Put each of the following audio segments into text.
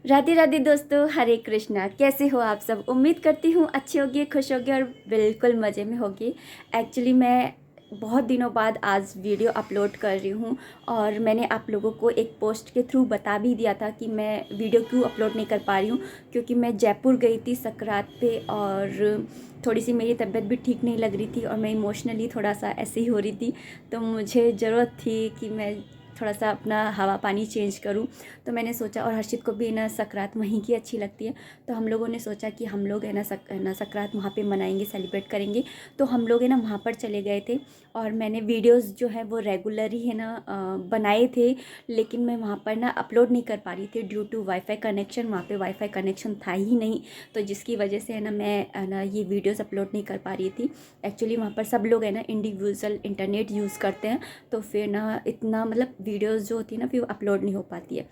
राधे राधे दोस्तों, हरे कृष्णा। कैसे हो आप सब? उम्मीद करती हूँ अच्छे होगे, खुश होगे और बिल्कुल मज़े में होगी। एक्चुअली मैं बहुत दिनों बाद आज वीडियो अपलोड कर रही हूँ और मैंने आप लोगों को एक पोस्ट के थ्रू बता भी दिया था कि मैं वीडियो क्यों अपलोड नहीं कर पा रही हूँ, क्योंकि मैं जयपुर गई थी सकरात पे और थोड़ी सी मेरी तबीयत भी ठीक नहीं लग रही थी और मैं इमोशनली थोड़ा सा ऐसे ही हो रही थी। तो मुझे ज़रूरत थी कि मैं थोड़ा सा अपना हवा पानी चेंज करूं। तो मैंने सोचा, और हर्षित को भी ना सकरात वहीं की अच्छी लगती है, तो हम लोगों ने सोचा कि हम लोग है ना सकरात वहाँ पे मनाएंगे, सेलिब्रेट करेंगे। तो हम लोग है ना वहाँ पर चले गए थे और मैंने वीडियोस जो है वो रेगुलर ही है ना बनाए थे, लेकिन मैं वहाँ पर ना अपलोड नहीं कर पा रही थी ड्यू टू वाईफाई कनेक्शन। वहाँ पे वाईफाई कनेक्शन था ही नहीं, तो जिसकी वजह से है ना मैं है ना ये वीडियोस अपलोड नहीं कर पा रही थी। एक्चुअली वहाँ पर सब लोग है ना इंडिविजुअल इंटरनेट यूज़ करते हैं, तो फिर ना इतना मतलब वीडियोस जो होती है ना फिर अपलोड नहीं हो पाती है,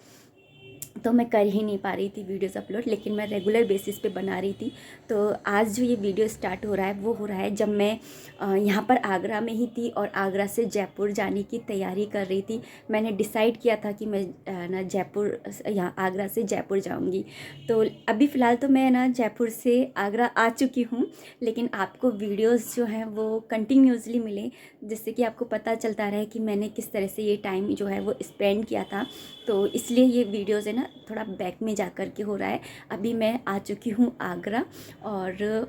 तो मैं कर ही नहीं पा रही थी वीडियोस अपलोड, लेकिन मैं रेगुलर बेसिस पे बना रही थी। तो आज जो ये वीडियो स्टार्ट हो रहा है वो हो रहा है जब मैं यहाँ पर आगरा में ही थी और आगरा से जयपुर जाने की तैयारी कर रही थी। मैंने डिसाइड किया था कि मैं ना जयपुर, यहाँ आगरा से जयपुर जाऊँगी। तो अभी फ़िलहाल तो मैं ना जयपुर से आगरा आ चुकी हूँ, लेकिन आपको वीडियोज़ जो हैं वो कंटिन्यूसली मिले, जिससे कि आपको पता चलता रहे कि मैंने किस तरह से ये टाइम जो है वो स्पेंड किया था। तो इसलिए ये वीडियोज़ है ना थोड़ा बैक में जा कर के हो रहा है। अभी मैं आ चुकी हूँ आगरा, और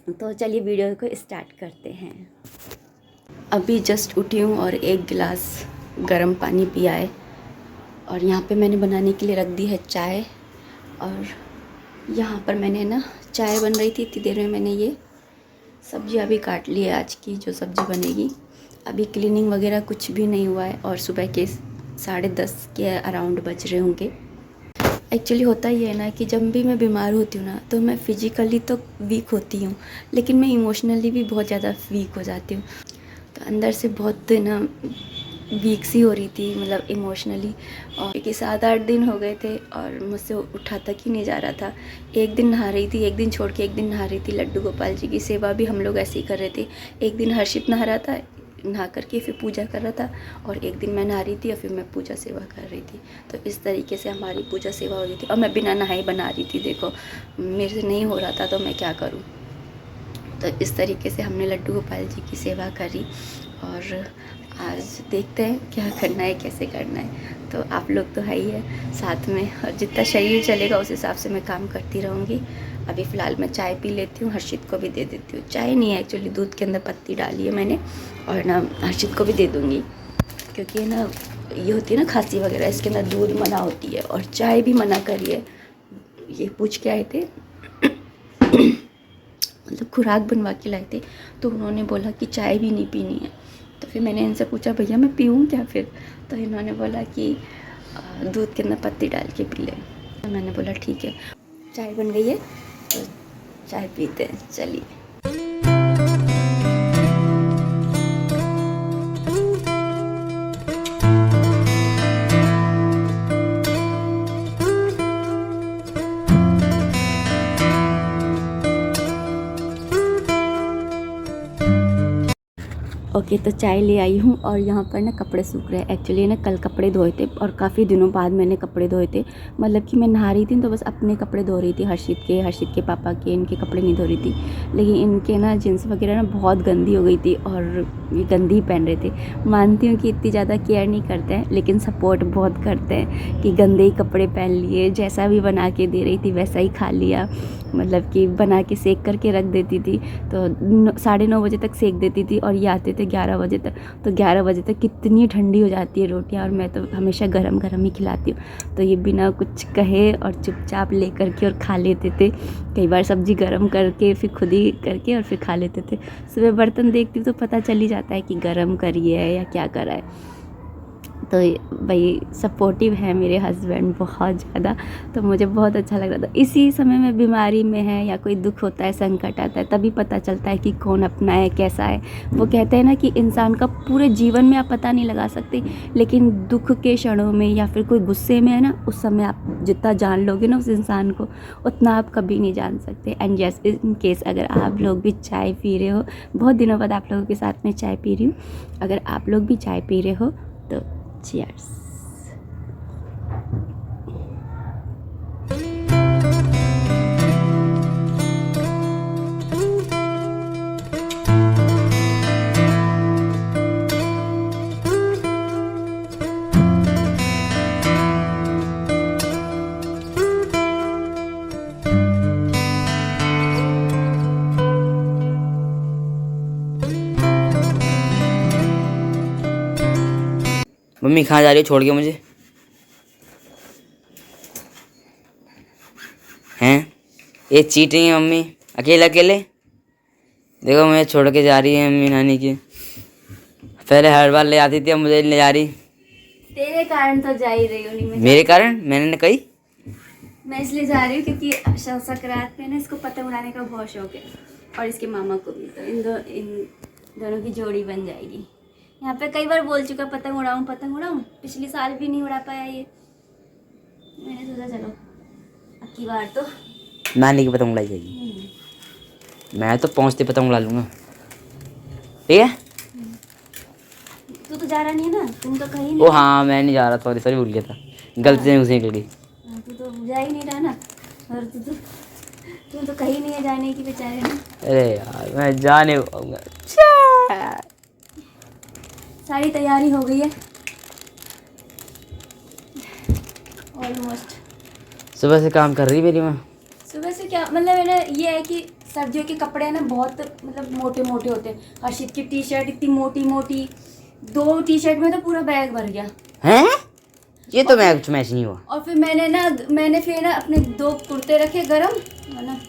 तो चलिए वीडियो को स्टार्ट करते हैं। अभी जस्ट उठी हूँ और एक गिलास गर्म पानी पिया है, और यहाँ पे मैंने बनाने के लिए रख दी है चाय। और यहाँ पर मैंने ना चाय बन रही थी, इतनी देर में मैंने ये सब्जी अभी काट ली है, आज की जो सब्ज़ी बनेगी। अभी क्लीनिंग वगैरह कुछ भी नहीं हुआ है और सुबह के 10:30 के अराउंड बज रहे होंगे। एक्चुअली होता ही है ना कि जब भी मैं बीमार होती हूँ ना तो मैं फ़िज़िकली तो वीक होती हूँ, लेकिन मैं इमोशनली भी बहुत ज़्यादा वीक हो जाती हूँ। तो अंदर से बहुत ना वीक सी हो रही थी, मतलब इमोशनली। और क्योंकि 7-8 दिन हो गए थे और मुझसे उठा तक ही नहीं जा रहा था। एक दिन नहा रही थी, एक दिन छोड़ के एक दिन नहा रही थी। लड्डू गोपाल जी की सेवा भी हम लोग ऐसे ही कर रहे थे। एक दिन हर्षित नहा रहा था, नहा करके फिर पूजा कर रहा था, और एक दिन मैं नहा रही थी और फिर मैं पूजा सेवा कर रही थी। तो इस तरीके से हमारी पूजा सेवा हो रही थी और मैं बिना नहाए बना रही थी। देखो मेरे से नहीं हो रहा था तो मैं क्या करूँ। तो इस तरीके से हमने लड्डू गोपाल जी की सेवा करी, और आज देखते हैं क्या करना है, कैसे करना है। तो आप लोग तो है ही है साथ में, और जितना शरीर चलेगा उस हिसाब से मैं काम करती रहूँगी। अभी फ़िलहाल मैं चाय पी लेती हूँ, हर्षित को भी दे देती हूँ। चाय नहीं है एक्चुअली, दूध के अंदर पत्ती डाली है मैंने, और ना हर्षित को भी दे दूँगी, क्योंकि ना ये होती है ना खांसी वगैरह, इसके अंदर दूध मना होती है और चाय भी मना करी है। ये पूछ के आए थे मतलब खुराक बनवा के लाए थे, तो उन्होंने बोला कि चाय भी नहीं पीनी है। तो फिर मैंने इनसे पूछा, भैया मैं पीऊँ क्या फिर? तो इन्होंने बोला कि दूध के अंदर पत्ती डाल के पी लें। तो मैंने बोला ठीक है, चाय बन गई है तो चाय पीते हैं, चलिए। ओके, तो चाय ले आई हूँ और यहाँ पर ना कपड़े सूख रहे हैं। एक्चुअली ना कल कपड़े धोए थे और काफ़ी दिनों बाद मैंने कपड़े धोए थे। मतलब कि मैं नहा रही थी तो बस अपने कपड़े धो रही थी, हर्षित के पापा के, इनके कपड़े नहीं धो रही थी। लेकिन इनके ना जींस वगैरह ना बहुत गंदी हो गई थी और ये गंदी पहन रहे थे। मानती हूँ कि इतनी ज़्यादा केयर नहीं करते हैं, लेकिन सपोर्ट बहुत करते हैं कि गंदे ही कपड़े पहन लिए, जैसा भी बना के दे रही थी वैसा ही खा लिया। मतलब कि बना के सेक करके रख देती थी, तो 9:30 बजे तक सेक देती थी और ये आते थे 11 बजे तक। तो 11 बजे तक कितनी ठंडी हो जाती है रोटियां, और मैं तो हमेशा गरम गरम ही खिलाती हूँ। तो ये बिना कुछ कहे और चुपचाप ले करके और खा लेते थे। कई बार सब्ज़ी गरम करके फिर खुद ही करके और फिर खा लेते थे। सुबह बर्तन देखती हूँ तो पता चल ही जाता है कि गरम करी है या क्या करा है। तो भाई सपोर्टिव है मेरे हस्बैंड बहुत ज़्यादा, तो मुझे बहुत अच्छा लग रहा था। इसी समय में बीमारी में है या कोई दुख होता है, संकट आता है, तभी पता चलता है कि कौन अपना है, कैसा है। वो कहते हैं ना कि इंसान का पूरे जीवन में आप पता नहीं लगा सकते, लेकिन दुख के क्षणों में या फिर कोई गुस्से में है ना, उस समय आप जितना जान लोगे ना उस इंसान को, उतना आप कभी नहीं जान सकते। एंड यस, इन केस अगर आप लोग भी चाय पी रहे हो, बहुत दिनों बाद आप लोगों के साथ में चाय पी रही हूँ, अगर आप लोग भी चाय पी रहे हो तो चीयर्स। मम्मी कहाँ जा रही हो छोड़ के मुझे? हैं? ये चीटिंग है मम्मी, अकेले अकेले। देखो मुझे छोड़ के जा रही है मम्मी नानी की। पहले हर बार ले आती थी, अब मुझे ले जा रही। तेरे कारण तो जा ही रही हूँ। नहीं, मेरे कारण? मैंने कही? मैं इसलिए जा रही हूँ क्योंकि संक्रांत में ना इसको पतंग उड़ाने का बहुत शौक है, और इसके मामा को भी। तो इन दोनों की जोड़ी बन जाएगी। यहाँ पे कई बार बोल चुका पतंग उड़ाऊँ पतंग उड़ाऊँ, पिछली साल भी नहीं उड़ा पाया ये। मैंने सोचा चलो अब की बार तो नानी की पतंग उड़ाई जाएगी। मैं तो पहुँचते पतंग उड़ा लूँगा, ठीक है? तू तो जा रहा नहीं है ना, तुम तो कहीं ओ नहीं। हाँ, मैं नहीं जा रहा, सॉरी सॉरी, भूल गया था, गलती से उसे निकल गई। तू तो जा ही नहीं रहा ना, और तू तो कहीं नहीं है जाने की बेचारे ना। अरे यार मैं जा नहीं पाऊंगा। सारी तैयारी हो गई है ऑलमोस्ट। सुबह से काम कर रही मेरी माँ। सुबह से क्या मतलब है ना, ये है कि सर्दियों के कपड़े ना बहुत मतलब मोटे मोटे होते हैं। हर्षित की टी शर्ट इतनी मोटी मोटी, 2 टी शर्ट में तो पूरा बैग भर गया हैं? ये तो मैं कुछ मैच नहीं हुआ। और फिर मैंने फिर ना अपने 2 कुर्ते रखे गरम, है ना,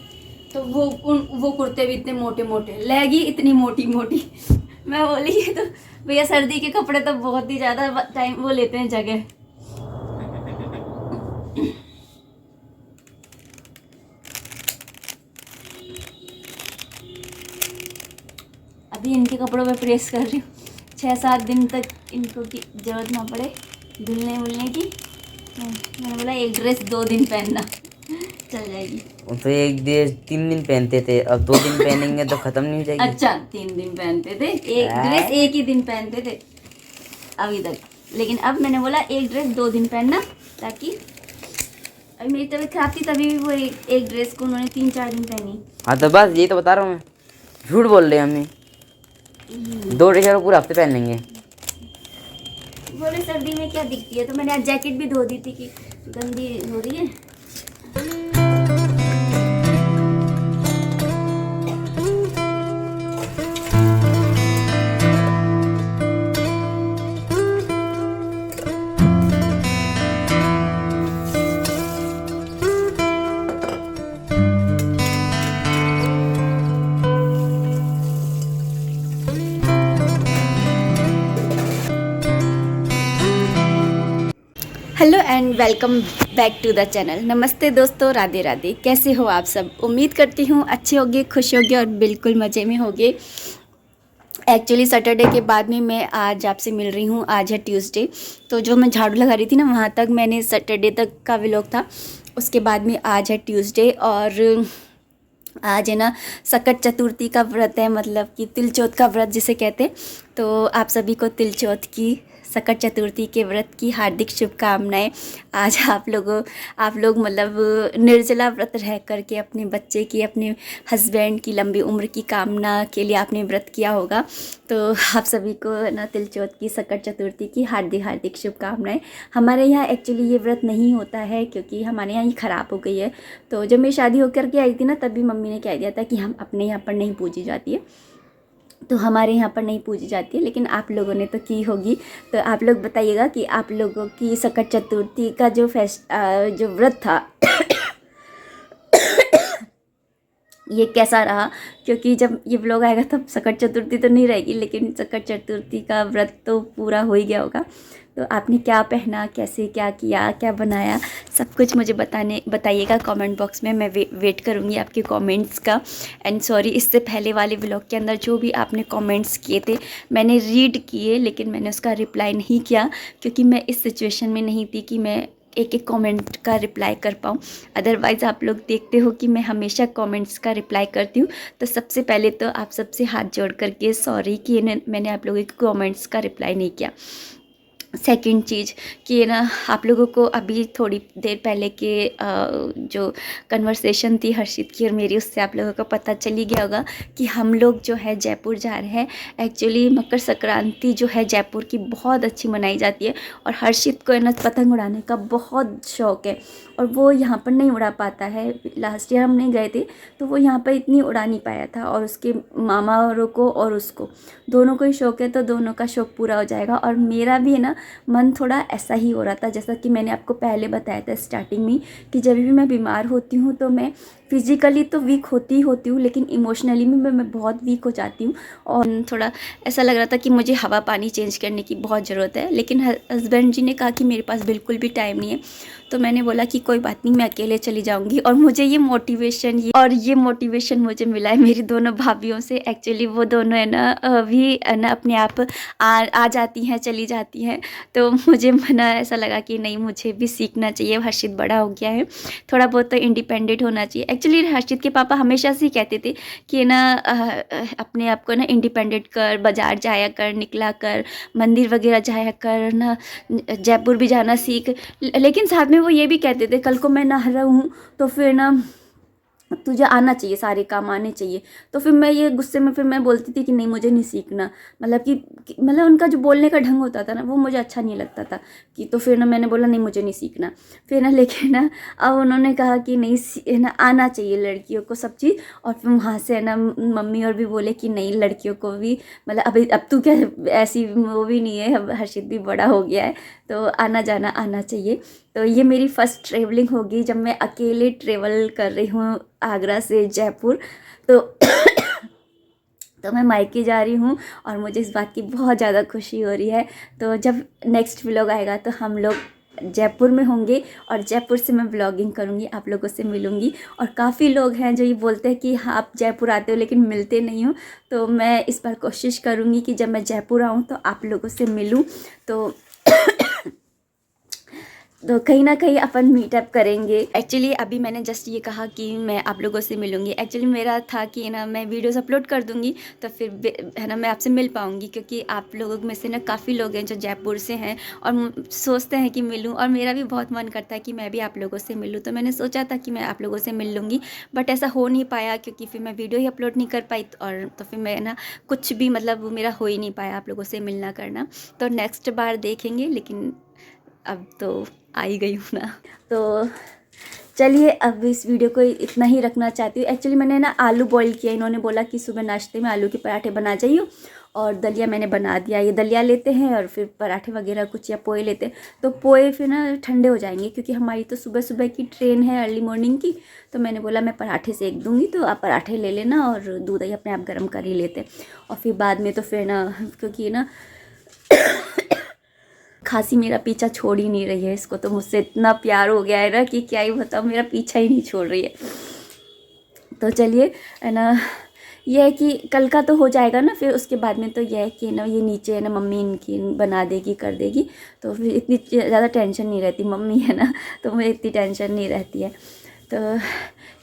तो वो कुर्ते भी इतने मोटे मोटे, लहंगी इतनी मोटी मोटी। मैं बोली ये तो भैया सर्दी के कपड़े तो बहुत ही ज़्यादा टाइम वो लेते हैं जगह। अभी इनके कपड़ों पे प्रेस कर रही हूँ, 6-7 दिन तक इनको की जरूरत ना पड़े धुलने वुलने की। मैंने बोला एक ड्रेस 2 दिन पहनना चल जाएगी। तो एक ड्रेस 3 दिन पहनते थे, अब 2 दिन पहनेंगे तो खत्म नहीं हो जाएगी। अच्छा 3 दिन पहनते थे, एक ड्रेस एक ही दिन पहनते थे अभी तक, लेकिन अब मैंने बोला एक ड्रेस 2 दिन पहनना, ताकि अभी मेरी तबीयत खराब थी तभी भी वो एक ड्रेस को उन्होंने 3-4 दिन पहनी। हाँ तो बस यही तो बता रहा हूँ मैं, झूठ बोल रहे हैं मम्मी। 2 टी शर्ट पूरा हफ्ते पहन लेंगे। बोले सर्दी में क्या दिखती है, तो मैंने आज जैकेट भी धो दी थी कि गंदी हो रही है। Hello and welcome back to the channel. नमस्ते दोस्तों, राधे राधे। कैसे हो आप सब? उम्मीद करती हूँ अच्छे होगे, खुश होगे और बिल्कुल मज़े में होगे। एक्चुअली सैटरडे के बाद में मैं आज आपसे मिल रही हूँ। आज है ट्यूसडे, तो जो मैं झाड़ू लगा रही थी ना वहाँ तक मैंने सैटरडे तक का व्लॉग था, उसके बाद में आज है ट्यूसडे। और आज है ना सकट चतुर्थी का व्रत है, मतलब कि तिल चौथ का व्रत जिसे कहते हैं। तो आप सभी को तिल चौथ की, सकट चतुर्थी के व्रत की हार्दिक शुभकामनाएं। आज आप लोग मतलब निर्जला व्रत रह करके अपने बच्चे की, अपने हस्बैंड की लंबी उम्र की कामना के लिए आपने व्रत किया होगा। तो आप सभी को ना तिल चौथ की, सकट चतुर्थी की हार्दिक शुभकामनाएं। हमारे यहाँ एक्चुअली ये व्रत नहीं होता है क्योंकि हमारे यहाँ ये ख़राब हो गई है। तो जब मैं शादी होकर के आई थी ना, तभी मम्मी ने कह दिया था कि हम अपने यहाँ पर नहीं पूजी जाती है, तो हमारे यहाँ पर नहीं पूजी जाती है, लेकिन आप लोगों ने तो की होगी। तो आप लोग बताइएगा कि आप लोगों की सकट चतुर्थी का जो व्रत था ये कैसा रहा। क्योंकि जब ये व्लॉग आएगा तब सकट चतुर्थी तो नहीं रहेगी, लेकिन सकट चतुर्थी का व्रत तो पूरा हो ही गया होगा। तो आपने क्या पहना, कैसे क्या किया, क्या बनाया, सब कुछ मुझे बताइएगा कमेंट बॉक्स में। मैं वेट करूँगी आपके कमेंट्स का। एंड सॉरी, इससे पहले वाले व्लॉग के अंदर जो भी आपने कमेंट्स किए थे मैंने रीड किए, लेकिन मैंने उसका रिप्लाई नहीं किया क्योंकि मैं इस सिचुएशन में नहीं थी कि मैं एक एक कमेंट का रिप्लाई कर पाऊँ। अदरवाइज़ आप लोग देखते हो कि मैं हमेशा कमेंट्स का रिप्लाई करती हूँ। तो सबसे पहले तो आप सबसे हाथ जोड़ करके सॉरी कि मैंने आप लोगों के कमेंट्स का रिप्लाई नहीं किया। सेकंड चीज़ कि ना आप लोगों को अभी थोड़ी देर पहले के जो कन्वर्सेशन थी हर्षित की और मेरी, उससे आप लोगों को पता चल ही गया होगा कि हम लोग जो है जयपुर जा रहे हैं। एक्चुअली मकर संक्रांति जो है जयपुर की बहुत अच्छी मनाई जाती है, और हर्षित को है ना पतंग उड़ाने का बहुत शौक़ है, और वो यहाँ पर नहीं उड़ा पाता है। लास्ट ईयर हमने गए थे तो वो यहाँ पर इतनी उड़ा नहीं पाया था, और उसके मामा औरों को और उसको दोनों को ही शौक़ है, तो दोनों का शौक़ पूरा हो जाएगा। और मेरा भी है ना मन थोड़ा ऐसा ही हो रहा था, जैसा कि मैंने आपको पहले बताया था स्टार्टिंग में कि जब भी मैं बीमार होती हूँ तो मैं फिज़िकली तो वीक होती हूँ, लेकिन इमोशनली भी मैं बहुत वीक हो जाती हूँ। और थोड़ा ऐसा लग रहा था कि मुझे हवा पानी चेंज करने की बहुत ज़रूरत है, लेकिन हस्बैंड जी ने कहा कि मेरे पास बिल्कुल भी टाइम नहीं है। तो मैंने बोला कि कोई बात नहीं, मैं अकेले चली जाऊंगी। और मुझे ये मोटिवेशन मुझे मिला है मेरी दोनों भाभीयों से। एक्चुअली वो दोनों है ना अभी ना अपने आप आ जाती हैं, चली जाती हैं। तो मुझे ना ऐसा लगा कि नहीं, मुझे भी सीखना चाहिए। हर्षित बड़ा हो गया है, थोड़ा बहुत तो इंडिपेंडेंट होना चाहिए। एक्चुअली हर्षित के पापा हमेशा से ही कहते थे कि ना अपने आप को ना इंडिपेंडेंट कर, बाज़ार जाया कर, निकला कर, मंदिर वगैरह जाया कर, ना जयपुर भी जाना सीख। लेकिन साथ में वो ये भी कहते थे कल को मैं ना रहूँ तो फिर ना तुझे आना चाहिए, सारे काम आने चाहिए। तो फिर मैं ये गुस्से में फिर मैं बोलती थी कि नहीं, मुझे नहीं सीखना। मतलब कि मतलब उनका जो बोलने का ढंग होता था ना, वो मुझे अच्छा नहीं लगता था कि। तो फिर ना मैंने बोला नहीं, मुझे नहीं सीखना। फिर ना लेकिन ना अब उन्होंने कहा कि नहीं ना, आना चाहिए लड़कियों को सब चीज़। और फिर वहाँ से ना मम्मी और भी बोले कि नहीं, लड़कियों को भी मतलब अभी अब तू क्या ऐसी वो भी नहीं है, अब हर्षित भी बड़ा हो गया है, तो आना जाना आना चाहिए। तो ये मेरी फ़र्स्ट ट्रेवलिंग होगी जब मैं अकेले ट्रेवल कर रही हूँ आगरा से जयपुर। तो तो मैं मायके जा रही हूँ और मुझे इस बात की बहुत ज़्यादा खुशी हो रही है। तो जब नेक्स्ट व्लॉग आएगा तो हम लोग जयपुर में होंगे और जयपुर से मैं व्लॉगिंग करूँगी, आप लोगों से मिलूँगी। और काफ़ी लोग हैं जो ये बोलते हैं कि हाँ आप जयपुर आते हो लेकिन मिलते नहीं हो। तो मैं इस बार कोशिश करूँगी कि जब मैं जयपुर आऊँ तो आप लोगों से मिलूँ। तो कहीं ना कहीं अपन मीटअप करेंगे। एक्चुअली अभी मैंने जस्ट ये कहा कि मैं आप लोगों से मिलूंगी। एक्चुअली मेरा था कि ना मैं वीडियोस अपलोड कर दूंगी तो फिर है ना मैं आपसे मिल पाऊंगी, क्योंकि आप लोगों में से ना काफ़ी लोग हैं जो जयपुर से हैं और सोचते हैं कि मिलूं। और मेरा भी बहुत मन करता है कि मैं भी आप लोगों से मिलूँ। तो मैंने सोचा था कि मैं आप लोगों से मिल लूँगी, बट ऐसा हो नहीं पाया क्योंकि फिर मैं वीडियो ही अपलोड नहीं कर पाई। और तो फिर मैं ना कुछ भी मतलब मेरा हो ही नहीं पाया आप लोगों से मिलना करना। तो नेक्स्ट बार देखेंगे, लेकिन अब तो आ ही गई हूँ ना। तो चलिए अब इस वीडियो को इतना ही रखना चाहती हूँ। एक्चुअली मैंने ना आलू बॉईल किया, इन्होंने बोला कि सुबह नाश्ते में आलू के पराठे बना जाइए, और दलिया मैंने बना दिया। ये दलिया लेते हैं और फिर पराठे वगैरह कुछ या पोहे लेते हैं। तो पोहे फिर ना ठंडे हो जाएंगे क्योंकि हमारी तो सुबह सुबह की ट्रेन है, अर्ली मॉर्निंग की। तो मैंने बोला मैं पराठे सेक दूँगी, तो आप पराठे ले लेना और दूध ही अपने आप गर्म कर ही लेते। और फिर बाद में तो फिर ना, क्योंकि ना खांसी मेरा पीछा छोड़ ही नहीं रही है, इसको तो मुझसे इतना प्यार हो गया है ना कि क्या ही बताऊँ, मेरा पीछा ही नहीं छोड़ रही है। तो चलिए है ना, यह है कि कल का तो हो जाएगा ना, फिर उसके बाद में तो यह है कि ना ये नीचे है ना मम्मी इनकी बना देगी, कर देगी। तो फिर इतनी ज़्यादा टेंशन नहीं रहती, मम्मी है ना, तो मुझे इतनी टेंशन नहीं रहती है। तो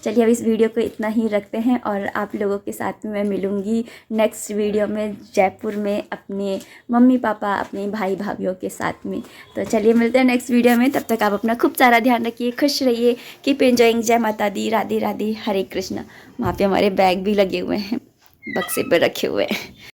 चलिए अब इस वीडियो को इतना ही रखते हैं और आप लोगों के साथ में मैं मिलूँगी नेक्स्ट वीडियो में जयपुर में अपने मम्मी पापा, अपने भाई भाभीयों के साथ में। तो चलिए मिलते हैं नेक्स्ट वीडियो में, तब तक आप अपना खूब सारा ध्यान रखिए, खुश रहिए, कीप एंजॉइंग। जय माता दी, राधे राधे, हरे कृष्णा। वहाँ पे हमारे बैग भी लगे हुए हैं, बक्से पर रखे हुए हैं।